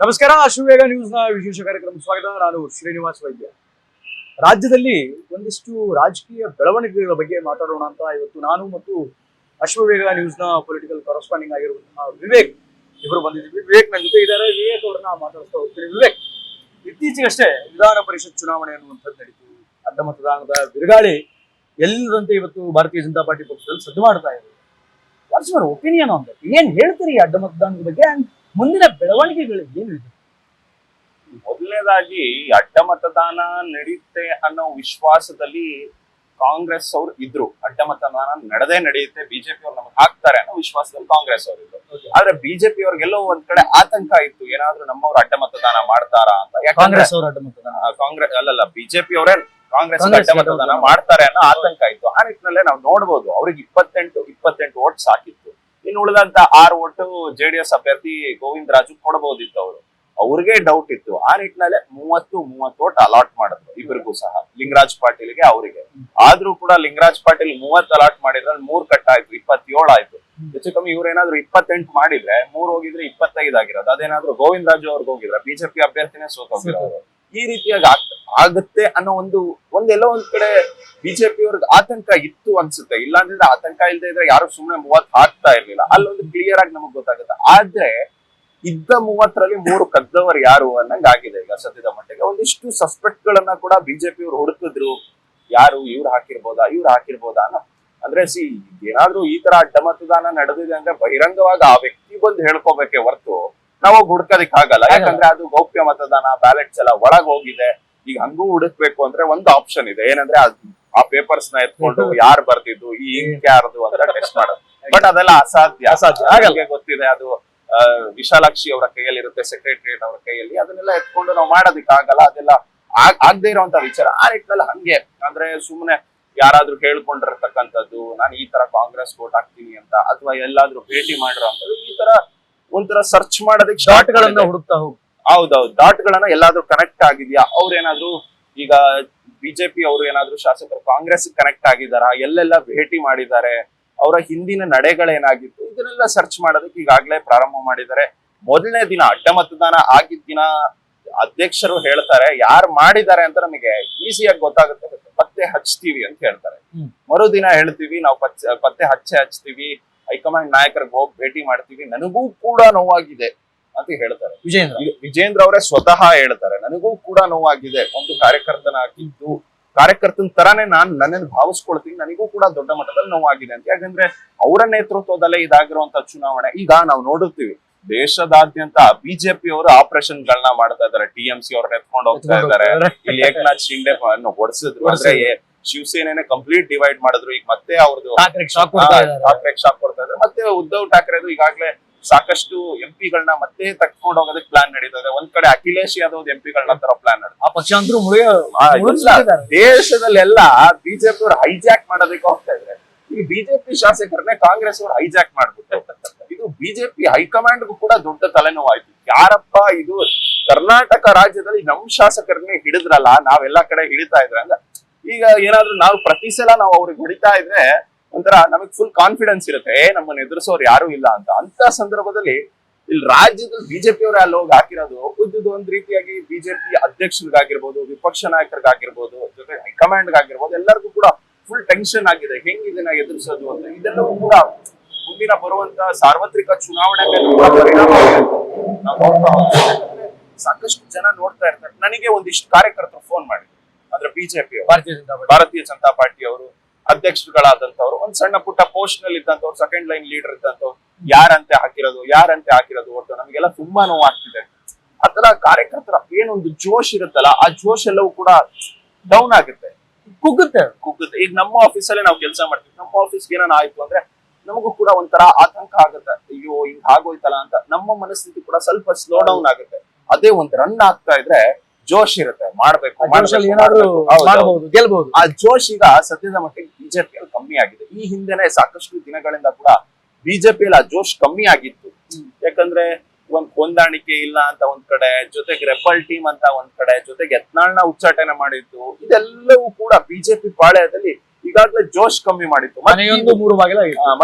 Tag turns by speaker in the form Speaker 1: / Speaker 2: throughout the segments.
Speaker 1: ನಮಸ್ಕಾರ, ಅಶ್ವವೇಗ ನ್ಯೂಸ್ನ ವಿಶೇಷ ಕಾರ್ಯಕ್ರಮ ಸ್ವಾಗತ. ನಾನು ಶ್ರೀನಿವಾಸ್ ವೈದ್ಯ. ರಾಜ್ಯದಲ್ಲಿ ಒಂದಿಷ್ಟು ರಾಜಕೀಯ ಬೆಳವಣಿಗೆಗಳ ಬಗ್ಗೆ ಮಾತಾಡೋಣ ಅಂತ ಇವತ್ತು ನಾನು ಮತ್ತು ಅಶ್ವವೇಗ ನ್ಯೂಸ್ನ ಪೊಲಿಟಿಕಲ್ ಕರೆಸ್ಪಾಂಡಿಂಗ್ ಆಗಿರುವಂತಹ ವಿವೇಕ್ ಇಬ್ಬರು ಬಂದಿದ್ದೀವಿ. ವಿವೇಕ್ ನನ್ನ ಜೊತೆ ಇದ್ದಾರೆ. ವಿವೇಕ್ ಅವ್ರನ್ನ ಮಾತಾಡ್ತಾ ಹೋಗ್ತೀನಿ. ವಿವೇಕ್, ಇತ್ತೀಚೆಗಷ್ಟೇ ವಿಧಾನ ಪರಿಷತ್ ಚುನಾವಣೆ ಅನ್ನುವಂಥದ್ದು ನಡೀತು. ಅಡ್ಡ ಮತದಾನದ ಬಿರುಗಾಳಿ ಎಲ್ಲರಂತೆ ಇವತ್ತು ಭಾರತೀಯ ಜನತಾ ಪಾರ್ಟಿ ಪಕ್ಷದಲ್ಲಿ ಸದ್ದು ಮಾಡ್ತಾ ಇದೆ. What's your opinion on that? ಏನ್ ಹೇಳ್ತೀರಿ ಅಡ್ಡ ಮತದಾನದ ಬಗ್ಗೆ? ಮುಂದಿನ ಬೆಳವಣಿಗೆಗಳು ಏನು ಇದೆ?
Speaker 2: ಮೊದಲನೇದಾಗಿ ಅಡ್ಡ ಮತದಾನ ನಡೆಯುತ್ತೆ ಅನ್ನೋ ವಿಶ್ವಾಸದಲ್ಲಿ ಕಾಂಗ್ರೆಸ್ ಅವರು ಇದ್ರು. ಅಡ್ಡ ಮತದಾನ ನಡೆಯುತ್ತೆ, ಬಿಜೆಪಿ ಅವ್ರು ನಮಗೆ ಹಾಕ್ತಾರೆ ಅನ್ನೋ ವಿಶ್ವಾಸದಲ್ಲಿ ಕಾಂಗ್ರೆಸ್ ಅವರು ಇದ್ರು. ಆದ್ರೆ ಬಿಜೆಪಿ ಅವ್ರಿಗೆಲ್ಲೋ ಒಂದ್ ಕಡೆ ಆತಂಕ ಇತ್ತು, ಏನಾದ್ರೂ ನಮ್ಮವ್ರು ಅಡ್ಡ ಮತದಾನ ಮಾಡ್ತಾರಾ ಅಂತ.
Speaker 1: ಕಾಂಗ್ರೆಸ್ ಅವರು ಅಡ್ಡ ಮತದಾನ
Speaker 2: ಕಾಂಗ್ರೆಸ್ ಅಲ್ಲಲ್ಲ, ಬಿಜೆಪಿ ಅವರೇ ಕಾಂಗ್ರೆಸ್ ಅಡ್ಡ ಮತದಾನ ಮಾಡ್ತಾರೆ ಅನ್ನೋ ಆತಂಕ ಇತ್ತು. ಆ ನಿಟ್ಟಿನಲ್ಲೇ ನಾವು ನೋಡ್ಬೋದು, ಅವ್ರಿಗೆ 28 ಓಟ್ ಸಾಕಿತ್ತು. ಇನ್ನು ಉಳಿದಂತ 6 ಓಟು ಜೆಡಿಎಸ್ ಅಭ್ಯರ್ಥಿ ಗೋವಿಂದ ರಾಜು ಕೊಡಬಹುದಿತ್ತು. ಅವ್ರಿಗೆ ಡೌಟ್ ಇತ್ತು. ಆ ನಿಟ್ಟಿನಲ್ಲೇ 30 ಓಟ್ ಅಲಾಟ್ ಮಾಡಿದ್ರು ಇಬ್ಬರಿಗೂ ಸಹ, ಲಿಂಗರಾಜ್ ಪಾಟೀಲ್ಗೆ ಅವರಿಗೆ. ಆದ್ರೂ ಕೂಡ ಲಿಂಗರಾಜ್ ಪಾಟೀಲ್ 30 ಅಲಾಟ್ ಮಾಡಿದ್ರೆ 3 ಕಟ್ ಆಯ್ತು, 27 ಆಯ್ತು. ಹೆಚ್ಚು ಕಮ್ಮಿ ಇವ್ರೇನಾದ್ರು 28 ಮಾಡಿದ್ರೆ 3 ಹೋಗಿದ್ರೆ 25 ಆಗಿರೋದು. ಅದೇನಾದ್ರು ಗೋವಿಂದ ರಾಜು ಅವ್ರಿಗೆ ಹೋಗಿದ್ರೆ ಬಿಜೆಪಿ ಅಭ್ಯರ್ಥಿನೇ ಸೋತೋಗಿರೋದು. ಈ ರೀತಿಯಾಗಿ ಆಗುತ್ತೆ ಅನ್ನೋ ಒಂದೆಲ್ಲೋ ಒಂದ್ ಕಡೆ ಬಿಜೆಪಿ ಅವ್ರಿಗೆ ಆತಂಕ ಇತ್ತು ಅನ್ಸುತ್ತೆ. ಇಲ್ಲಾಂದ್ರೆ ಆತಂಕ ಇಲ್ಲದೆ ಇದ್ರೆ ಯಾರು ಸುಮ್ನೆ 30 ಹಾಕ್ತಾ ಇರ್ಲಿಲ್ಲ. ಅಲ್ಲೊಂದು ಕ್ಲಿಯರ್ ಆಗಿ ನಮಗ್ ಗೊತ್ತಾಗುತ್ತೆ. ಆದ್ರೆ ಇದ್ದ 30ರಲ್ಲಿ 3 ಕದ್ದವರು ಯಾರು ಅನ್ನಂಗ್ ಆಗಿದೆ ಈಗ ಸದ್ಯದ ಮಟ್ಟಿಗೆ. ಒಂದಿಷ್ಟು ಸಸ್ಪೆಕ್ಟ್ ಗಳನ್ನ ಕೂಡ ಬಿಜೆಪಿ ಅವ್ರು ಹುಡುಕಿದ್ರು. ಯಾರು ಇವ್ರು ಹಾಕಿರ್ಬೋದಾ ಅನ್ನೋ. ಅಂದ್ರೆ ಏನಾದ್ರೂ ಈ ತರ ಅಡ್ಡ ಮತದಾನ ನಡೆದಿದೆ ಅಂದ್ರೆ ಬಹಿರಂಗವಾಗಿ ಆ ವ್ಯಕ್ತಿ ಬಂದು ಹೇಳ್ಕೋಬೇಕೆ ಹೊರತು ನಾವು ಹುಡ್ಕೋದಿಕ್ ಆಗಲ್ಲ. ಯಾಕಂದ್ರೆ ಅದು ಗೌಪ್ಯ ಮತದಾನ, ಬ್ಯಾಲೆಟ್ಸ್ ಎಲ್ಲ ಒಳಗ್ ಹೋಗಿದೆ. ಈಗ ಹಂಗೂ ಹುಡುಕ್ಬೇಕು ಅಂದ್ರೆ ಒಂದು ಆಪ್ಷನ್ ಇದೆ, ಏನಂದ್ರೆ ಆ ಪೇಪರ್ಸ್ ನ ಎತ್ಕೊಂಡು ಯಾರು ಬರ್ದಿದ್ದು, ಈ ಇಂಕ್ ಯಾರ್ದು ಅಂತ ಟೆಸ್ಟ್ ಮಾಡೋದು. ಬಟ್ ಅದೆಲ್ಲ ಅಸಾಧ್ಯ. ಗೊತ್ತಿದೆ, ಅದು ವಿಶಾಲಾಕ್ಷಿ ಅವರ ಕೈಯಲ್ಲಿ ಇರುತ್ತೆ, ಸೆಕ್ರೆಟರಿಯೇಟ್ ಅವರ ಕೈಯಲ್ಲಿ. ಅದನ್ನೆಲ್ಲ ಎತ್ಕೊಂಡು ನಾವು ಮಾಡೋದಿಕ್ ಆಗಲ್ಲ. ಅದೆಲ್ಲ ಆಗದೆ ಇರುವಂತ ವಿಚಾರ. ಆ ನಿಟ್ಟಿನಲ್ಲಿ ಹಂಗೆ ಅಂದ್ರೆ ಸುಮ್ನೆ ಯಾರಾದ್ರೂ ಹೇಳ್ಕೊಂಡಿರ್ತಕ್ಕಂಥದ್ದು, ನಾನು ಈ ತರ ಕಾಂಗ್ರೆಸ್ ವೋಟ್ ಹಾಕ್ತೀನಿ ಅಂತ, ಅಥವಾ ಎಲ್ಲಾದ್ರೂ ಭೇಟಿ ಮಾಡಿರೋಂಥದ್ದು, ಈ ತರ ಒಂಥರ ಸರ್ಚ್ ಮಾಡೋದಕ್ಕೆ
Speaker 1: ಡಾಟ್ ಗಳನ್ನ ಹುಡುಕ್ತಾ ಹೋಗಿ.
Speaker 2: ಹೌದೌದು, ಡಾಟ್ ಗಳನ್ನ ಎಲ್ಲಾದ್ರೂ ಕನೆಕ್ಟ್ ಆಗಿದ್ಯಾ, ಅವ್ರೇನಾದ್ರೂ ಈಗ ಬಿಜೆಪಿ ಅವರು ಏನಾದ್ರು ಶಾಸಕರು ಕಾಂಗ್ರೆಸ್ ಕನೆಕ್ಟ್ ಆಗಿದಾರಾ, ಎಲ್ಲೆಲ್ಲ ಭೇಟಿ ಮಾಡಿದ್ದಾರೆ, ಅವರ ಹಿಂದಿನ ನಡೆಗಳೇನಾಗಿತ್ತು, ಇದನ್ನೆಲ್ಲ ಸರ್ಚ್ ಮಾಡೋದಕ್ಕೆ ಈಗಾಗ್ಲೇ ಪ್ರಾರಂಭ ಮಾಡಿದ್ದಾರೆ. ಮೊದಲನೇ ದಿನ ಅಡ್ಡ ಮತದಾನ ಆಗಿದ್ದ ದಿನ ಅಧ್ಯಕ್ಷರು ಹೇಳ್ತಾರೆ ಯಾರು ಮಾಡಿದ್ದಾರೆ ಅಂತ ನಮಗೆ ಈಸಿಯಾಗಿ ಗೊತ್ತಾಗುತ್ತೆ, ಪತ್ತೆ ಹಚ್ತೀವಿ ಅಂತ ಹೇಳ್ತಾರೆ. ಮರುದಿನ ಹೇಳ್ತೀವಿ ನಾವು ಪತ್ತೆ ಹಚ್ತೀವಿ, ಹೈಕಮಾಂಡ್ ನಾಯಕರಿಗೆ ಹೋಗಿ ಭೇಟಿ ಮಾಡ್ತೀವಿ, ನನಗೂ ಕೂಡ ನೋವಾಗಿದೆ ಅಂತ ಹೇಳ್ತಾರೆ. ವಿಜೇಂದ್ರ ಅವರೇ ಸ್ವತಃ ಹೇಳ್ತಾರೆ, ನನಗೂ ಕೂಡ ನೋವಾಗಿದೆ, ಒಂದು ಕಾರ್ಯಕರ್ತನಾಗಿದ್ದು ಕಾರ್ಯಕರ್ತನ ತರಾನೇ ನನ್ನನ್ನು ಭಾವಿಸ್ಕೊಳ್ತೀನಿ, ನನಗೂ ಕೂಡ ದೊಡ್ಡ ಮಟ್ಟದಲ್ಲಿ ನೋವಾಗಿದೆ ಅಂತ. ಯಾಕಂದ್ರೆ ಅವರ ನೇತೃತ್ವದಲ್ಲೇ ಇದಾಗಿರುವಂತ ಚುನಾವಣೆ. ಈಗ ನಾವು ನೋಡುತ್ತೀವಿ ದೇಶದಾದ್ಯಂತ ಬಿಜೆಪಿ ಅವರು ಆಪರೇಷನ್ ಗಳನ್ನ ಮಾಡ್ತಾ ಇದ್ದಾರೆ. ಟಿಎಂಸಿ ಅವ್ರನ್ನ ಎತ್ಕೊಂಡು ಹೋಗ್ತಾ ಇದ್ದಾರೆ. ಇಲ್ಲಿ ಏಕನಾಥ್ ಶಿಂಡೆ ಹೊಡ್ಸಿದ್ರು. ಅಂದ್ರೆ ಶಿವಸೇನೆ ಕಂಪ್ಲೀಟ್ ಡಿವೈಡ್ ಮಾಡಿದ್ರು. ಈಗ ಮತ್ತೆ ಅವ್ರದ್ದು ಶಾಕ್ ಕೊಡ್ತಾ ಇದ್ದಾರೆ. ಮತ್ತೆ ಉದ್ಧವ್ ಠಾಕ್ರೆದು ಈಗಾಗ್ಲೇ ಸಾಕಷ್ಟು ಎಂಪಿಗಳನ್ನ ಮತ್ತೆ ತಕ್ಕೊಂಡು ಹೋಗೋದಕ್ಕೆ ಪ್ಲಾನ್ ನಡೀತಾ ಇದೆ. ಒಂದ್ ಕಡೆ ಅಖಿಲೇಶ್ ಯಾದವ್ ಎಂಪಿಗಳನ್ನ ತರ ಪ್ಲಾನ್ ನಡೀತಾ.
Speaker 1: ಆ ಪಕ್ಷಾಂತರ
Speaker 2: ದೇಶದಲ್ಲೆಲ್ಲ ಬಿಜೆಪಿ ಅವ್ರು ಹೈಜಾಕ್ ಮಾಡೋದಕ್ಕೆ ಹೋಗ್ತಾ ಇದ್ರೆ, ಈ ಬಿಜೆಪಿ ಶಾಸಕರನ್ನೇ ಕಾಂಗ್ರೆಸ್ ಅವ್ರು ಹೈಜಾಕ್ ಮಾಡ್ಬಿಟ್ಟು ಇದು ಬಿಜೆಪಿ ಹೈಕಮಾಂಡ್ಗೂ ಕೂಡ ದೊಡ್ಡ ತಲೆನೋವಾಯ್ತು. ಯಾರಪ್ಪ ಇದು ಕರ್ನಾಟಕ ರಾಜ್ಯದಲ್ಲಿ ನಮ್ ಶಾಸಕರನ್ನೇ ಹಿಡಿದ್ರಲ್ಲ, ನಾವೆಲ್ಲಾ ಕಡೆ ಹಿಡಿತಾ ಇದ್ರೆ ಅಂದ್ರೆ ಈಗ ಏನಾದ್ರು ನಾವು ಪ್ರತಿ ಸಲ ನಾವು ಅವ್ರಿಗೆ ಹೊಡಿತಾ ಇದ್ರೆ ಒಂಥರ ನಮಗ್ ಫುಲ್ ಕಾನ್ಫಿಡೆನ್ಸ್ ಇರುತ್ತೆ, ನಮ್ಮನ್ನ ಎದುರಿಸೋರು ಯಾರು ಇಲ್ಲ ಅಂತ ಸಂದರ್ಭದಲ್ಲಿ ಇಲ್ಲಿ ರಾಜ್ಯದಲ್ಲಿ ಬಿಜೆಪಿ ಅವರೇ ಅಲ್ಲಿ ಹೋಗಿ ಹಾಕಿರೋದು ಒಂದ್ ರೀತಿಯಾಗಿ ಬಿಜೆಪಿ ಅಧ್ಯಕ್ಷರಿಗಾಗಿರ್ಬೋದು, ವಿಪಕ್ಷ ನಾಯಕರಿಗಾಗಿರ್ಬೋದು, ಜೊತೆ ಹೈಕಮಾಂಡ್ಗಾಗಿರ್ಬೋದು, ಎಲ್ಲರಿಗೂ ಕೂಡ ಫುಲ್ ಟೆನ್ಷನ್ ಆಗಿದೆ ಹೆಂಗ್ ಇದನ್ನ ಎದುರಿಸೋದು ಅಂತ. ಇದೆಲ್ಲವೂ ಕೂಡ ಮುಂದಿನ ಬರುವಂತ ಸಾರ್ವತ್ರಿಕ ಚುನಾವಣೆ ಮೇಲೆ ಕೂಡ ಪರಿಣಾಮ ಸಾಕಷ್ಟು ಜನ ನೋಡ್ತಾ ಇರ್ತಾರೆ. ನನಗೆ ಒಂದಿಷ್ಟು ಕಾರ್ಯಕರ್ತರು ಫೋನ್ ಮಾಡಿದ್ರು, ಅಂದ್ರೆ ಬಿಜೆಪಿ ಭಾರತೀಯ ಜನತಾ ಪಾರ್ಟಿ ಅವರು ಅಧ್ಯಕ್ಷರುಗಳಾದಂತವ್ರು, ಒಂದ್ ಸಣ್ಣ ಪುಟ್ಟ ಪೋಸ್ಟ್ ನಲ್ಲಿ ಇದ್ದಂತವ್ರು, ಸೆಕೆಂಡ್ ಲೈನ್ ಲೀಡರ್ ಇದ್ದಂತವ್ರು, ಯಾರಂತೆ ಹಾಕಿರೋದು ಒಟ್ಟು ನಮಗೆಲ್ಲ ತುಂಬಾ ನೋವಾಗ್ತಿದೆ. ಆತರ ಕಾರ್ಯಕರ್ತರ ಏನೊಂದು ಜೋಶ್ ಇರುತ್ತಲ್ಲ, ಆ ಜೋಶ್ ಎಲ್ಲವೂ ಕೂಡ ಡೌನ್ ಆಗುತ್ತೆ, ಕುಗ್ಗುತ್ತೆ. ಈಗ ನಮ್ಮ ಆಫೀಸಲ್ಲೇ ನಾವು ಕೆಲಸ ಮಾಡ್ತೀವಿ. ನಮ್ಮ ಆಫೀಸ್ಗೆ ಏನಾನ ಆಯ್ತು ಅಂದ್ರೆ ನಮಗೂ ಕೂಡ ಒಂಥರ ಆತಂಕ ಆಗುತ್ತೆ, ಅಯ್ಯೋ ಹಿಂಗ್ ಆಗೋಯ್ತಲ್ಲ ಅಂತ. ನಮ್ಮ ಮನಸ್ಥಿತಿ ಕೂಡ ಸ್ವಲ್ಪ ಸ್ಲೋ ಡೌನ್ ಆಗುತ್ತೆ. ಅದೇ ಒಂದ್ ರನ್ ಆಗ್ತಾ ಇದ್ರೆ ಜೋಶ್ ಇರುತ್ತೆ, ಮಾಡ್ಬೇಕು,
Speaker 1: ಗೆಲ್ಬಹುದು.
Speaker 2: ಆ ಜೋಶ್ ಈಗ ಸದ್ಯದ ಮಟ್ಟಿಗೆ ಬಿಜೆಪಿಯಲ್ಲಿ ಕಮ್ಮಿ ಆಗಿದೆ. ಈ ಹಿಂದೆನೆ ಸಾಕಷ್ಟು ದಿನಗಳಿಂದ ಕೂಡ ಬಿಜೆಪಿಯಲ್ಲಿ ಆ ಜೋಶ್ ಕಮ್ಮಿ ಆಗಿತ್ತು. ಯಾಕಂದ್ರೆ ಒಂದ್ ಹೊಂದಾಣಿಕೆ ಇಲ್ಲ ಅಂತ ಒಂದ್ ಕಡೆ, ಜೊತೆಗೆ ರೆಬಲ್ ಟೀಮ್ ಅಂತ ಒಂದ್ ಕಡೆ, ಜೊತೆಗೆ ಯತ್ನಾಳ್ನ ಉಚ್ಚಾಟನೆ ಮಾಡಿತ್ತು. ಇದೆಲ್ಲವೂ ಕೂಡ ಬಿಜೆಪಿ ಪಾಳ್ಯದಲ್ಲಿ ಈಗಾಗಲೇ ಜೋಶ್ ಕಮ್ಮಿ ಮಾಡಿತ್ತು.
Speaker 1: ಮನೆ ಒಂದು 3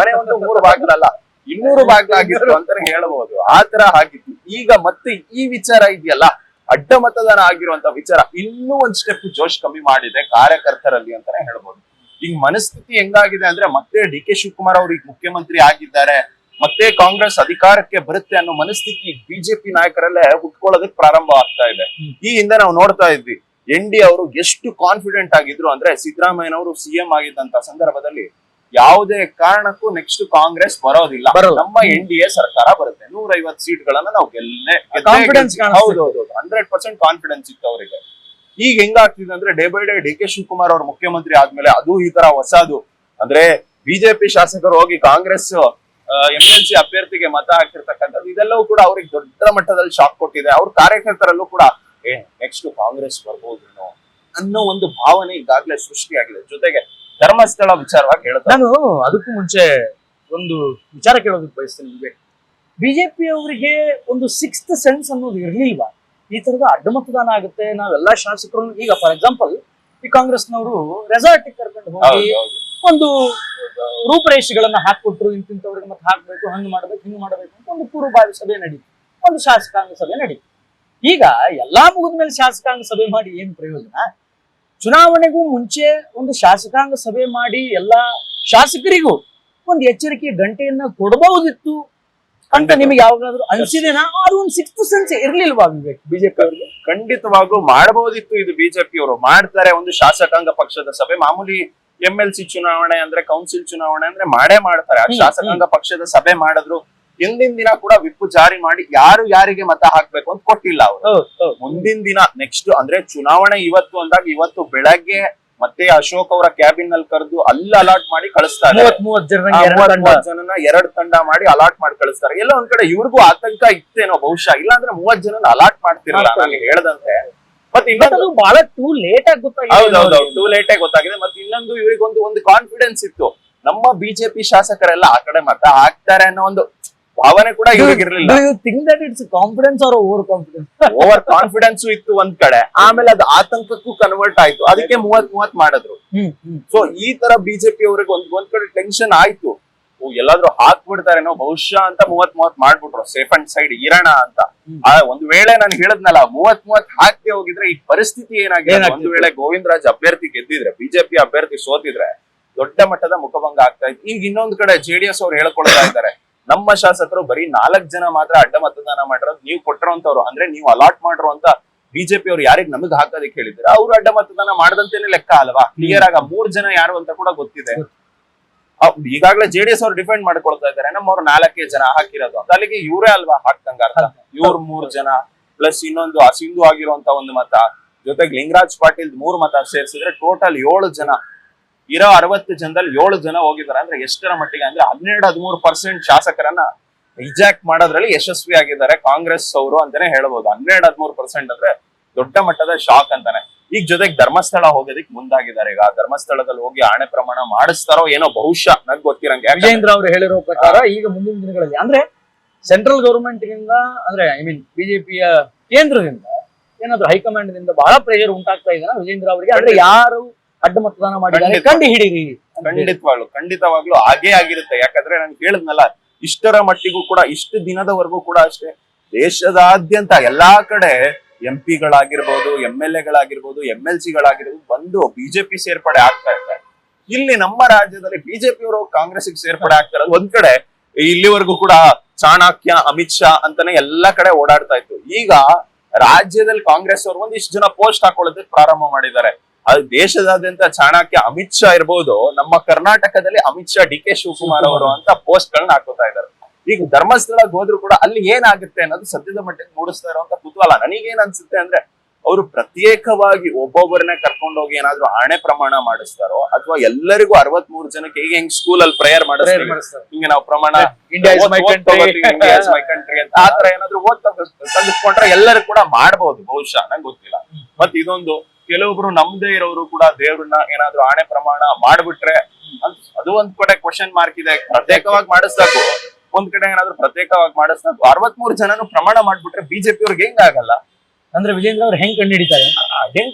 Speaker 1: ಬಾಗಿಲಲ್ಲ,
Speaker 2: 200 ಭಾಗ ಆಗಿತ್ತು ಅಂತಾನೆ ಹೇಳ್ಬೋದು. ಆ ತರ ಆಗಿತ್ತು. ಈಗ ಮತ್ತೆ ಈ ವಿಚಾರ ಇದೆಯಲ್ಲ, ಅಡ್ಡ ಮತದಾನ ಆಗಿರುವಂತ ವಿಚಾರ ಇನ್ನೂ ಒಂದ್ ಸ್ಟೆಪ್ ಜೋಶ್ ಕಮ್ಮಿ ಮಾಡಿದೆ ಕಾರ್ಯಕರ್ತರಲ್ಲಿ ಅಂತಾನೆ ಹೇಳ್ಬೋದು. ಈಗ ಮನಸ್ಥಿತಿ ಹೆಂಗಾಗಿದೆ ಅಂದ್ರೆ, ಮತ್ತೆ ಡಿ ಕೆ ಶಿವಕುಮಾರ್ ಅವರು ಈಗ ಮುಖ್ಯಮಂತ್ರಿ ಆಗಿದ್ದಾರೆ, ಮತ್ತೆ ಕಾಂಗ್ರೆಸ್ ಅಧಿಕಾರಕ್ಕೆ ಬರುತ್ತೆ ಅನ್ನೋ ಮನಸ್ಥಿತಿ ಬಿಜೆಪಿ ನಾಯಕರಲ್ಲೇ ಹುಟ್ಕೊಳ್ಳೋದಕ್ಕೆ ಪ್ರಾರಂಭ ಆಗ್ತಾ ಇದೆ. ಈ ಹಿಂದೆ ನಾವು ನೋಡ್ತಾ ಇದ್ವಿ ND ಅವರು ಎಷ್ಟು ಕಾನ್ಫಿಡೆಂಟ್ ಆಗಿದ್ರು ಅಂದ್ರೆ, ಸಿದ್ದರಾಮಯ್ಯನವರು CM ಆಗಿದ್ದಂತ ಸಂದರ್ಭದಲ್ಲಿ ಯಾವುದೇ ಕಾರಣಕ್ಕೂ ನೆಕ್ಸ್ಟ್ ಕಾಂಗ್ರೆಸ್ ಬರೋದಿಲ್ಲ, ನಮ್ಮ NDA ಸರ್ಕಾರ ಬರುತ್ತೆ, 150 ಸೀಟ್ಗಳನ್ನ ನಾವು
Speaker 1: ಕಾನ್ಫಿಡೆನ್ಸ್
Speaker 2: 100% ಕಾನ್ಫಿಡೆನ್ಸ್ ಇತ್ತು ಅವರಿಗೆ. ಈಗ ಹೆಂಗಾಗ್ತಿದೆ ಅಂದ್ರೆ, day by day D K Shivakumar ಅವ್ರ ಮುಖ್ಯಮಂತ್ರಿ ಆದ್ಮೇಲೆ ಅದು ಈ ತರ ಹೊಸದು ಅಂದ್ರೆ, ಬಿಜೆಪಿ ಶಾಸಕರು ಹೋಗಿ ಕಾಂಗ್ರೆಸ್ MLC ಅಭ್ಯರ್ಥಿಗೆ ಮತ ಹಾಕಿರ್ತಕ್ಕಂಥದ್ದು, ಇದೆಲ್ಲವೂ ಕೂಡ ಅವ್ರಿಗೆ ದೊಡ್ಡ ಮಟ್ಟದಲ್ಲಿ ಶಾಕ್ ಕೊಟ್ಟಿದೆ. ಅವ್ರ ಕಾರ್ಯಕರ್ತರಲ್ಲೂ ಕೂಡ ನೆಕ್ಸ್ಟ್ ಕಾಂಗ್ರೆಸ್ ಬರ್ಬೋದೇನೋ ಅನ್ನೋ ಒಂದು ಭಾವನೆ ಈಗಾಗಲೇ ಸೃಷ್ಟಿಯಾಗಿದೆ. ಜೊತೆಗೆ ಧರ್ಮಸ್ಥಳ ವಿಚಾರವಾಗಿ ಹೇಳ್ತಾರೆ.
Speaker 1: ನಾನು ಅದಕ್ಕೂ ಮುಂಚೆ ಒಂದು ವಿಚಾರ ಕೇಳೋದಕ್ಕೆ ಬಯಸ್ತೇನೆ. ವಿವೇಕ್, ಬಿಜೆಪಿ ಅವರಿಗೆ ಒಂದು 6th ಸೆನ್ಸ್ ಅನ್ನೋದು ಇರ್ಲಿಲ್ವಾ? ಈ ತರದ ಅಡ್ಡ ಮತದಾನ ಆಗುತ್ತೆ, ನಾವೆಲ್ಲಾ ಶಾಸಕರು ಈಗ ಫಾರ್ ಎಕ್ಸಾಂಪಲ್ ಈ ಕಾಂಗ್ರೆಸ್ನವರು ರೆಸಾರ್ಟ್ ಕರ್ಕೊಂಡು ಹೋಗಿ ಒಂದು ರೂಪರೇಷೆಗಳನ್ನ ಹಾಕೊಟ್ರು, ಇಂತಿಂತವ್ರಿಗೆ ಮತ್ತೆ ಹಾಕ್ಬೇಕು, ಹಂಗ್ ಮಾಡ್ಬೇಕು, ಹಿಂಗ್ ಮಾಡ್ಬೇಕು ಅಂತ ಒಂದು ಪೂರ್ವಭಾವಿ ಸಭೆ ನಡೀತು, ಒಂದು ಶಾಸಕಾಂಗ ಸಭೆ ನಡೀತು. ಈಗ ಎಲ್ಲಾ ಮುಗಿದ ಮೇಲೆ ಶಾಸಕಾಂಗ ಸಭೆ ಮಾಡಿ ಏನ್ ಪ್ರಯೋಜನ? ಚುನಾವಣೆಗೂ ಮುಂಚೆ ಒಂದು ಶಾಸಕಾಂಗ ಸಭೆ ಮಾಡಿ ಎಲ್ಲಾ ಶಾಸಕರಿಗೂ ಒಂದು ಎಚ್ಚರಿಕೆ ಗಂಟೆಯನ್ನ ಕೊಡಬಹುದಿತ್ತು ಅಂತ ನಿಮಗೆ ಯಾವಾಗಾದ್ರೂ ಅನ್ಸಿದೇನಾ? ಅದು ಒಂದು 6th ಸೆನ್ಸ್ ಇರ್ಲಿಲ್ವಾ ವಿವೇಕ್ ಬಿಜೆಪಿ ಅವರಿಗೆ?
Speaker 2: ಖಂಡಿತವಾಗ್ಲೂ ಮಾಡಬಹುದಿತ್ತು. ಇದು ಬಿಜೆಪಿ ಅವರು ಮಾಡ್ತಾರೆ. ಒಂದು ಶಾಸಕಾಂಗ ಪಕ್ಷದ ಸಭೆ, ಮಾಮೂಲಿ MLC ಚುನಾವಣೆ ಅಂದ್ರೆ, ಕೌನ್ಸಿಲ್ ಚುನಾವಣೆ ಅಂದ್ರೆ ಮಾಡೇ ಮಾಡ್ತಾರೆ. ಆ ಶಾಸಕಾಂಗ ಪಕ್ಷದ ಸಭೆ ಮಾಡಿದ್ರು. ಹಿಂದಿನ ದಿನ ಕೂಡ ವಿಪ್ ಜಾರಿ ಮಾಡಿ ಯಾರು ಯಾರಿಗೆ ಮತ ಹಾಕ್ಬೇಕು ಅಂತ ಕೊಟ್ಟಿಲ್ಲ ಅವರು. ಮುಂದಿನ ದಿನ ನೆಕ್ಸ್ಟ್ ಅಂದ್ರೆ ಚುನಾವಣೆ ಇವತ್ತು ಅಂದಾಗ, ಇವತ್ತು ಬೆಳಗ್ಗೆ ಮತ್ತೆ ಅಶೋಕ್ ಅವರ ಕ್ಯಾಬಿನ್ ನಲ್ಲಿ ಕರೆದು ಅಲ್ಲಿ ಅಲಾಟ್ ಮಾಡಿ ಕಳಿಸ್ತಾರೆ. 30 ಜನನ 2 ತಂಡ ಮಾಡಿ ಅಲಾಟ್ ಮಾಡಿ ಕಳಿಸ್ತಾರೆ. ಎಲ್ಲ ಒಂದ್ ಕಡೆ ಇವ್ರಿಗೂ ಆತಂಕ ಇತ್ತೇನೋ ಬಹುಶಃ, ಇಲ್ಲಾಂದ್ರೆ 30 ಜನನ ಅಲಾಟ್ ಮಾಡ್ತಿರಲ್ಲ ನಾನು ಹೇಳ್ದಂತೆ. ಮತ್ತೆ ಇನ್ನೊಂದು
Speaker 1: ಬಹಳ ಟೂ ಲೇಟ್ ಆಗಿ ಗೊತ್ತಾಗಿದೆ.
Speaker 2: ಹೌದೌದು, ಟೂ ಲೇಟ್ ಆಗಿ ಗೊತ್ತಾಗಿದೆ. ಮತ್ತೆ ಇನ್ನೊಂದು ಇವರಿಗೊಂದು ಒಂದು ಕಾನ್ಫಿಡೆನ್ಸ್ ಇತ್ತು, ನಮ್ಮ ಬಿಜೆಪಿ ಶಾಸಕರೆಲ್ಲ ಆ ಕಡೆ ಮತ ಹಾಕ್ತಾರೆ ಅನ್ನೋ ಒಂದು ಭಾವನೆ ಕೂಡ ಇವ್ರಿಗಿರ್ಲಿಲ್ಲ.
Speaker 1: ಕಾನ್ಫಿಡೆನ್ಸ್ ಅವರ
Speaker 2: ಓವರ್ ಕಾನ್ಫಿಡೆನ್ಸ್ ಇತ್ತು ಒಂದ್ ಕಡೆ, ಆಮೇಲೆ ಅದು ಆತಂಕಕ್ಕೂ ಕನ್ವರ್ಟ್ ಆಯ್ತು. ಅದಕ್ಕೆ 30 ಮಾಡಿದ್ರು. ಸೊ ಈ ತರ ಬಿಜೆಪಿ ಅವ್ರಿಗೆ ಒಂದ್ ಕಡೆ ಟೆನ್ಷನ್ ಆಯ್ತು, ಎಲ್ಲಾದ್ರೂ ಹಾಕ್ಬಿಡ್ತಾರೇನೋ ಬಹುಶಃ ಅಂತ 30 ಮಾಡ್ಬಿಟ್ರು, ಸೇಫ್ ಅಂಡ್ ಸೈಡ್ ಇರೋಣ ಅಂತ. ಒಂದ್ ವೇಳೆ ನಾನು ಹೇಳದ್ನಲ್ಲ, 30 ಹಾಕಿ ಹೋಗಿದ್ರೆ ಈ ಪರಿಸ್ಥಿತಿ ಏನಾಗಿದೆ, ಒಂದ್ ವೇಳೆ ಗೋವಿಂದರಾಜ್ ಅಭ್ಯರ್ಥಿ ಗೆದ್ದಿದ್ರೆ, ಬಿಜೆಪಿ ಅಭ್ಯರ್ಥಿ ಸೋತಿದ್ರೆ ದೊಡ್ಡ ಮಟ್ಟದ ಮುಖಭಂಗ ಆಗ್ತಾ ಇತ್ತು. ಈಗ ಇನ್ನೊಂದ್ ಕಡೆ JDS ಅವ್ರು ಹೇಳ್ಕೊಳ್ತಾ ಇದ್ದಾರೆ, ನಮ್ಮ ಶಾಸಕರು ಬರೀ 4 ಜನ ಮಾತ್ರ ಅಡ್ಡ ಮತದಾನ ಮಾಡಿರೋದು, ನೀವು ಕೊಟ್ಟಿರೋಂತವ್ರು ಅಂದ್ರೆ ನೀವು ಅಲಾಟ್ ಮಾಡಿರೋ ಅಂತ ಬಿಜೆಪಿ ಅವ್ರು ಯಾರಿಗೆ ನಮಗ್ ಹಾಕೋದಕ್ಕೆ ಹೇಳಿದ್ರೆ ಅವ್ರು ಅಡ್ಡ ಮತದಾನ ಮಾಡದಂತೇನೆ ಲೆಕ್ಕ ಅಲ್ವಾ? ಕ್ಲಿಯರ್ ಆಗ 3 ಜನ ಯಾರು ಅಂತ ಕೂಡ ಗೊತ್ತಿದೆ. ಈಗಾಗಲೇ JDS ಅವ್ರು ಡಿಫೆಂಡ್ ಮಾಡ್ಕೊಳ್ತಾ ಇದ್ದಾರೆ, ನಮ್ಮವ್ರು 4 ಜನ ಹಾಕಿರೋದು ಅಂತ. ಅಲ್ಲಿಗೆ ಇವರೇ ಅಲ್ವಾ ಹಾಕ್ತಂಗ ಅರ್ಥ? ಇವ್ರು 3 ಜನ ಪ್ಲಸ್ ಇನ್ನೊಂದು ಸಿಂಧು ಆಗಿರುವಂತ ಒಂದು ಮತ, ಜೊತೆಗೆ ಲಿಂಗರಾಜ್ ಪಾಟೀಲ್ 3 ಮತ ಸೇರಿಸಿದ್ರೆ ಟೋಟಲ್ 7 ಜನ. ಇರೋ 60 ಜನದಲ್ಲಿ 7 ಜನ ಹೋಗಿದ್ದಾರೆ. ಅಂದ್ರೆ ಎಷ್ಟರ ಮಟ್ಟಿಗೆ ಅಂದ್ರೆ 12-13% ಶಾಸಕರನ್ನ ಹಿಜಾಕ್ ಮಾಡೋದ್ರಲ್ಲಿ ಯಶಸ್ವಿ ಆಗಿದ್ದಾರೆ ಕಾಂಗ್ರೆಸ್ ಅವರು ಅಂತಾನೆ ಹೇಳ್ಬೋದು. 12-13% ಅಂದ್ರೆ ದೊಡ್ಡ ಮಟ್ಟದ ಶಾಕ್ ಅಂತಾನೆ. ಈಗ ಜೊತೆಗೆ ಧರ್ಮಸ್ಥಳ ಹೋಗೋದಕ್ಕೆ ಮುಂದಾಗಿದ್ದಾರೆ. ಈಗ ಧರ್ಮಸ್ಥಳದಲ್ಲಿ ಹೋಗಿ ಆಣೆ ಪ್ರಮಾಣ ಮಾಡಿಸ್ತಾರೋ ಏನೋ ಬಹುಶಃ, ನಂಗೆ ಗೊತ್ತಿರಂಗೆ.
Speaker 1: ವಿಜೇಂದ್ರ ಅವರು ಹೇಳಿರೋ ಪ್ರಕಾರ ಈಗ ಮುಂದಿನ ದಿನಗಳಲ್ಲಿ ಅಂದ್ರೆ ಸೆಂಟ್ರಲ್ ಗವರ್ಮೆಂಟ್ ಗಿಂದ ಅಂದ್ರೆ ಬಿಜೆಪಿಯ ಕೇಂದ್ರದಿಂದ ಏನಾದ್ರು ಹೈಕಮಾಂಡ್ ದಿಂದ ಬಹಳ ಪ್ರೆಷರ್ ಉಂಟಾಗ್ತಾ ಇದೆ ವಿಜೇಂದ್ರ ಅವರಿಗೆ. ಅಂದ್ರೆ ಯಾರು ಅಡ್ಡ ಮತದಾನ ಮಾಡಿದ್ದಾರೆ ಕಂಡು ಹಿಡೀರಿ.
Speaker 2: ಖಂಡಿತವಾಗ್ಲು ಹಾಗೇ ಆಗಿರುತ್ತೆ. ಯಾಕಂದ್ರೆ ನಾನು ಹೇಳಿದ್ನಲ್ಲ, ಇಷ್ಟರ ಮಟ್ಟಿಗೂ ಕೂಡ, ಇಷ್ಟು ದಿನದವರೆಗೂ ಕೂಡ ಅಷ್ಟೇ ದೇಶದಾದ್ಯಂತ ಎಲ್ಲಾ ಕಡೆ MP ಗಳಾಗಿರ್ಬೋದು, MLA ಗಳಾಗಿರ್ಬೋದು, MLC ಬಂದು ಬಿಜೆಪಿ ಸೇರ್ಪಡೆ ಆಗ್ತಾ ಇದ್ದಾರೆ. ಇಲ್ಲಿ ನಮ್ಮ ರಾಜ್ಯದಲ್ಲಿ ಬಿಜೆಪಿ ಅವರು ಕಾಂಗ್ರೆಸ್ ಸೇರ್ಪಡೆ ಆಗ್ತಾ ಇರೋದು ಒಂದ್ ಕಡೆ. ಇಲ್ಲಿವರೆಗೂ ಕೂಡ ಚಾಣಕ್ಯ, ಅಮಿತ್ ಶಾ ಅಂತಾನೆ ಎಲ್ಲಾ ಕಡೆ ಓಡಾಡ್ತಾ ಇತ್ತು. ಈಗ ರಾಜ್ಯದಲ್ಲಿ ಕಾಂಗ್ರೆಸ್ ಅವರು ಒಂದಿಷ್ಟು ಜನ ಪೋಸ್ಟ್ ಹಾಕೊಳ್ಳೋದಕ್ಕೆ ಪ್ರಾರಂಭ ಮಾಡಿದ್ದಾರೆ. ಅದು ದೇಶದಾದ್ಯಂತ ಚಾಣಕ್ಯ ಅಮಿತ್ ಶಾ ಇರ್ಬೋದು, ನಮ್ಮ ಕರ್ನಾಟಕದಲ್ಲಿ ಅಮಿತ್ ಶಾ ಡಿ ಕೆ ಶಿವಕುಮಾರ್ ಅವರು ಅಂತ ಪೋಸ್ಟ್ ಗಳನ್ನ ಹಾಕೋತಾ ಇದ್ದಾರೆ. ಈಗ ಧರ್ಮಸ್ಥಳಕ್ಕೆ ಹೋದ್ರು ಕೂಡ ಅಲ್ಲಿ ಏನಾಗುತ್ತೆ ಅನ್ನೋದು ಸದ್ಯದ ಮಟ್ಟಿಗೆ ಮೂಡಿಸ್ತಾ ಇರುವಂತ ಕುತೂಹಲ. ನನಗೇನ್ ಅನ್ಸುತ್ತೆ ಅಂದ್ರೆ, ಅವರು ಪ್ರತ್ಯೇಕವಾಗಿ ಒಬ್ಬೊಬ್ಬರನ್ನೇ ಕರ್ಕೊಂಡೋಗಿ ಏನಾದ್ರು ಆಣೆ ಪ್ರಮಾಣ ಮಾಡಿಸ್ತಾರೋ, ಅಥವಾ ಎಲ್ಲರಿಗೂ 63 ಜನಕ್ಕೆ ಈಗ ಹೆಂಗ್ ಸ್ಕೂಲ್ ಅಲ್ಲಿ ಪ್ರೇಯರ್ ಮಾಡಿಸ್ತಾರೆ ಹಿಂಗೆ ನಾವು ಪ್ರಮಾಣ ಇಂಡಿಯಾ ಇಸ್ ಮೈ ಕಂಟ್ರಿ ಅಂತ ಆ ತರ ಏನಾದ್ರು ತೆಗೆದುಕೊಂಡ್ರೆ ಎಲ್ಲರೂ ಕೂಡ ಮಾಡಬಹುದು ಬಹುಶಃ, ನಂಗೆ ಗೊತ್ತಿಲ್ಲ. ಮತ್ ಇದೊಂದು ಕೆಲವೊಬ್ರು ನಮ್ದೇ ಇರೋರು ಕೂಡ ದೇವ್ರನ್ನ ಏನಾದ್ರು ಆಣೆ ಪ್ರಮಾಣ ಮಾಡ್ಬಿಟ್ರೆ ಅದು ಒಂದ್ ಕಡೆ ಕ್ವಶನ್ ಮಾರ್ಕ್ ಇದೆ. ಪ್ರತ್ಯೇಕವಾಗಿ ಮಾಡಿಸ್ಬೇಕು, ಒಂದ್ ಕಡೆ ಏನಾದ್ರು ಪ್ರತ್ಯೇಕವಾಗಿ ಮಾಡಿಸ್ಬೇಕು. 63 ಜನನು ಪ್ರಮಾಣ ಮಾಡ್ಬಿಟ್ರೆ ಬಿಜೆಪಿ ಅವ್ರಿಗೆ ಹೆಂಗ್ ಆಗಲ್ಲ?
Speaker 1: ಅಂದ್ರೆ ವಿಜೇಂದ್ರ ಅವ್ರು ಹೆಂಗ್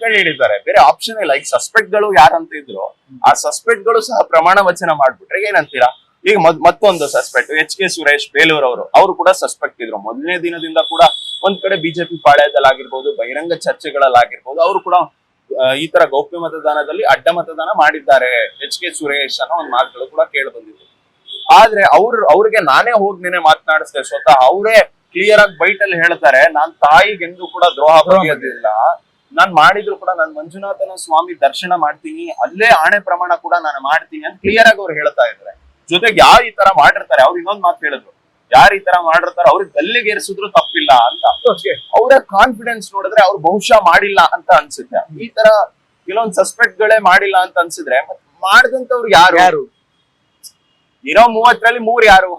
Speaker 2: ಕಂಡುಹಿಡಿತಾರೆ? ಬೇರೆ ಆಪ್ಷನ್ ಇಲ್ಲ. ಈಗ ಸಸ್ಪೆಕ್ಟ್ ಗಳು ಯಾರಂತ ಇದ್ರು, ಆ ಸಸ್ಪೆಕ್ಟ್ ಗಳು ಸಹ ಪ್ರಮಾಣ ವಚನ ಮಾಡ್ಬಿಟ್ರೆ ಏನಂತೀರಾ? ಈಗ ಮತ್ತೊಂದು ಸಸ್ಪೆಕ್ಟ್ HK ಸುರೇಶ್ ಬೇಲೂರ್ ಅವರು ಕೂಡ ಸಸ್ಪೆಕ್ಟ್ ಇದ್ರು. ಮೊದಲನೇ ದಿನದಿಂದ ಕೂಡ ಒಂದ್ ಕಡೆ ಬಿಜೆಪಿ ಪಾಳ್ಯದಲ್ಲಾಗಿರ್ಬೋದು, ಬಹಿರಂಗ ಚರ್ಚೆಗಳಲ್ಲಾಗಿರ್ಬೋದು, ಅವರು ಕೂಡ ಈ ತರ ಗೌಪ್ಯ ಮತದಾನದಲ್ಲಿ ಅಡ್ಡ ಮತದಾನ ಮಾಡಿದ್ದಾರೆ HK ಸುರೇಶ್ ಅನ್ನೋ ಒಂದ್ ಮಾತುಗಳು ಕೂಡ ಕೇಳಿ ಬಂದಿತ್ತು. ಆದ್ರೆ ಅವ್ರಿಗೆ ನಾನೇ ಹೋಗಿ ನೆನೆ ಮಾತನಾಡಿಸ್ದೆ, ಸ್ವತಃ ಅವರೇ ಕ್ಲಿಯರ್ ಆಗಿ ಬೈಟಲ್ಲಿ ಹೇಳ್ತಾರೆ, ನಾನ್ ತಾಯಿಗೆಂದು ಕೂಡ ದ್ರೋಹ ಬಗೆಯೋದಿಲ್ಲ, ನಾನ್ ಮಾಡಿದ್ರು ಕೂಡ ನಾನು ಮಂಜುನಾಥನ ಸ್ವಾಮಿ ದರ್ಶನ ಮಾಡ್ತೀನಿ, ಅಲ್ಲೇ ಆಣೆ ಪ್ರಮಾಣ ಕೂಡ ನಾನು ಮಾಡ್ತೀನಿ ಅಂತ ಕ್ಲಿಯರ್ ಆಗಿ ಅವ್ರು ಹೇಳ್ತಾ ಇದ್ದಾರೆ. ಜೊತೆಗೆ ಯಾರು ಈ ತರ ಮಾಡಿರ್ತಾರೆ, ಅವ್ರು ಇನ್ನೊಂದ್ ಮಾತು ಹೇಳಿದ್ರು, ಯಾರು ಈ ತರ ಮಾಡಿರ್ತಾರೆ ಅವ್ರಿಗೆ ಗಲ್ಲಿಗೇರಿಸಿದ್ರು ತಪ್ಪಿಲ್ಲ ಅಂತ. ಅವರ ಕಾನ್ಫಿಡೆನ್ಸ್ ನೋಡಿದ್ರೆ ಅವ್ರು ಬಹುಶಃ ಮಾಡಿಲ್ಲ ಅಂತ ಅನ್ಸುತ್ತೆ. ಈ ತರ ಕೆಲವೊಂದ್ ಸಸ್ಪೆಕ್ಟ್ ಗಳೇ ಮಾಡಿಲ್ಲ ಅಂತ ಅನ್ಸಿದ್ರೆ ಮಾಡಿದಂತವ್ರು ಯಾರು? ಇರೋ 30ರಲ್ಲಿ 3 ಯಾರು?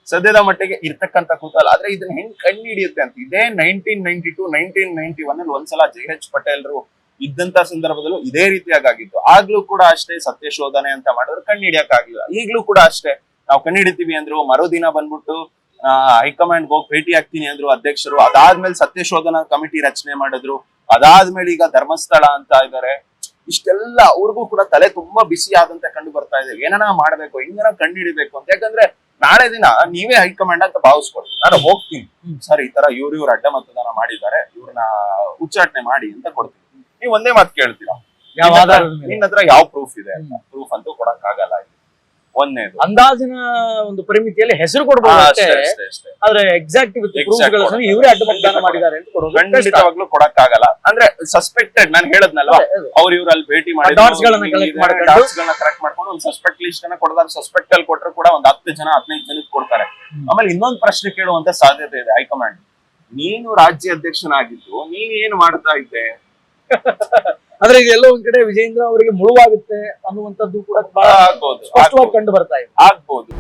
Speaker 2: ಸದ್ಯದ ಮಟ್ಟಿಗೆ ಇರ್ತಕ್ಕಂಥ ಕೂತಲ್ಲ. ಆದ್ರೆ ಇದನ್ನ ಹೆಂಗ್ ಕಣ್ಣು ಹಿಡಿಯುತ್ತೆ ಅಂತ, ಇದೇ 1992, 1991 ಅಲ್ಲಿ ಒಂದ್ಸಲ JH ಪಟೇಲ್ರು ಇದ್ದಂತ ಸಂದರ್ಭದಲ್ಲೂ ಇದೇ ರೀತಿಯಾಗಿ ಆಗಿತ್ತು. ಆಗ್ಲೂ ಕೂಡ ಅಷ್ಟೇ ಸತ್ಯ ಶೋಧನೆ ಅಂತ ಮಾಡಿದ್ರು, ಕಣ್ಣು ಹಿಡಿಯಕ್ ಆಗಿಲ್ಲ. ಈಗ್ಲೂ ಕೂಡ ಅಷ್ಟೇ, ನಾವು ಕಣ್ಣು ಹಿಡಿತೀವಿ ಅಂದ್ರು, ಮರುದಿನ ಬಂದ್ಬಿಟ್ಟು ಹೈಕಮಾಂಡ್ ಹೋಗಿ ಭೇಟಿ ಆಗ್ತೀನಿ ಅಂದ್ರು ಅಧ್ಯಕ್ಷರು. ಅದಾದ್ಮೇಲೆ ಸತ್ಯ ಶೋಧನಾ ಕಮಿಟಿ ರಚನೆ ಮಾಡಿದ್ರು. ಅದಾದ್ಮೇಲೆ ಈಗ ಧರ್ಮಸ್ಥಳ ಅಂತ ಇದ್ದಾರೆ. ಇಷ್ಟೆಲ್ಲ ಅವ್ರಿಗೂ ಕೂಡ ತಲೆ ತುಂಬಾ ಬಿಸಿ ಆದಂತೆ ಕಂಡು ಬರ್ತಾ ಇದೆ. ಏನನ ಮಾಡ್ಬೇಕು, ಹಿಂಗನ ಕಂಡು ಹಿಡಿಬೇಕು ಅಂತ. ಯಾಕಂದ್ರೆ ನಾಳೆ ದಿನ ನೀವೇ ಹೈಕಮಾಂಡ್ ಅಂತ ಭಾವಿಸ್ಕೊಡಿ, ನಾನು ಹೋಗ್ತೀನಿ ಸರ್, ಈ ತರ ಇವ್ರ ಅಡ್ಡ ಮತದಾನ ಮಾಡಿದ್ದಾರೆ, ಇವ್ರನ್ನ ಉಚ್ಚಾಟನೆ ಮಾಡಿ ಅಂತ ಕೊಡ್ತೀನಿ. ನೀವು ಒಂದೇ ಮಾತು ಕೇಳ್ತೀರಾ, ನಿನ್ನ ಹತ್ರ ಯಾವ ಪ್ರೂಫ್ ಇದೆ? ಪ್ರೂಫ್ ಅಂತೂ ಕೊಡಕ್ ಆಗಲ್ಲ. ಒಂದೇದು
Speaker 1: ಅಂದಾಜಿನ ಒಂದು ಪರಿಮಿತಿಯಲ್ಲಿ ಹೆಸರು ಕೊಡಬಹುದು, ಆದ್ರೆ ಎಕ್ಸಾಕ್ಟ್ ಇವರೇ ಅಡ್ಡ ಮತದಾನ ಮಾಡಿದ್ದಾರೆ ಅಂತ ಕೊಡೋದು
Speaker 2: ಖಂಡಿತವಾಗ್ಲೂ ಕೊಡಕ್ ಆಗಲ್ಲ. ಅಂದ್ರೆ ಸಸ್ಪೆಕ್ಟೆಡ್, ನಾನು ಹೇಳದ್ನಲ್ಲ, ಅವ್ರು ಇವ್ರಲ್ಲಿ ಭೇಟಿ ಮಾಡಿ ಡಾಟ್ಸ್ ಗಳನ್ನ ಕರೆಕ್ಟ್ ಮಾಡ್ಕೊಂಡು ಒಂದು ಸಸ್ಪೆಕ್ಟ್ ಲಿಸ್ಟ್ ಅನ್ನ ಕೊಡದಾರ. ಸಸ್ಪೆಕ್ಟ್ ಅಲ್ಲಿ ಕೊಟ್ಟರು ಕೂಡ ಒಂದು 10 ಜನ 15 ಜನಕ್ಕೆ ಕೊಡ್ತಾರೆ. ಆಮೇಲೆ ಇನ್ನೊಂದು ಪ್ರಶ್ನೆ ಕೇಳುವಂತ ಸಾಧ್ಯತೆ ಇದೆ ಹೈಕಮಾಂಡ್, ನೀನು ರಾಜ್ಯ ಅಧ್ಯಕ್ಷನಾಗಿದ್ದು ನೀನ್ ಏನ್ ಮಾಡ್ತಾ ಇದ್ದೆ?
Speaker 1: ಆದ್ರೆ ಇದೆಲ್ಲ ಒಂದ್ ಕಡೆ ವಿಜೇಂದ್ರ ಅವರಿಗೆ ಮುಳುವಾಗುತ್ತೆ ಅನ್ನುವಂಥದ್ದು ಕೂಡ ಬಹಳ ಸ್ಪಷ್ಟವಾಗಿ ಕಂಡು ಬರ್ತಾ ಇದೆ.
Speaker 2: ಆಗ್ಬೋದು.